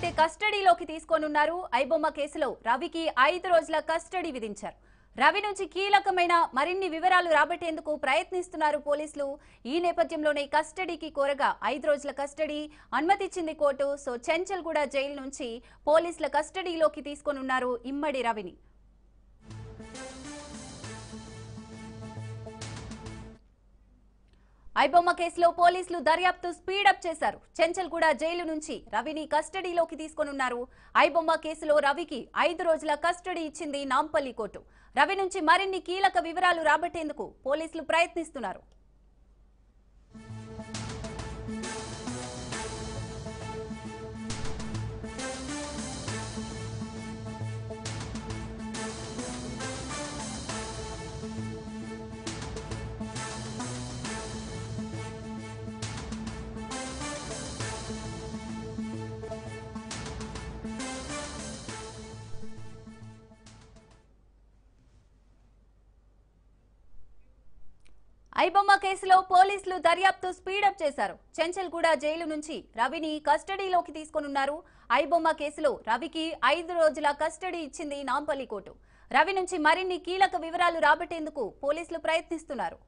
అయితే కస్టడీలోకి తీసుకోనున్నారు. ఐబొమ్మ కేసులో రవికి 5 రోజుల కస్టడీ విధించారు. రవి నుంచి కీలకమైన మరిన్ని వివరాలు రాబట్టేందుకు ప్రయత్నిస్తున్నారు పోలీసులు. ఈ నేపథ్యంలోనే కస్టడీకి కోరగా 5 రోజుల కస్టడీ అనుమతిచ్చింది కోర్టు. సో చెంచల్గూడ జైలు నుంచి పోలీసుల కస్టడీలోకి తీసుకోనున్నారు ఇమ్మడి రవిని. ఐబొమ్మ కేసులో పోలీసులు దర్యాప్తు స్పీడప్ చేశారు. చెంచల్గూడ జైలు నుంచి రవిని కస్టడీలోకి తీసుకోనున్నారు. ఐబొమ్మ కేసులో రవికి 5 రోజుల కస్టడీ ఇచ్చింది నాంపల్లి కోర్టు. రవి నుంచి మరిన్ని కీలక వివరాలు రాబట్టేందుకు పోలీసులు ప్రయత్నిస్తున్నారు. ఐబొమ్మ కేసులో పోలీసులు దర్యాప్తు స్పీడప్ చేశారు. చెంచల్గూడ జైలు నుంచి రవిని కస్టడీలోకి తీసుకోనున్నారు. ఐబొమ్మ కేసులో రవికి 5 రోజుల కస్టడీ ఇచ్చింది నాంపల్లి కోర్టు. రవి నుంచి మరిన్ని కీలక వివరాలు రాబట్టేందుకు పోలీసులు ప్రయత్నిస్తున్నారు.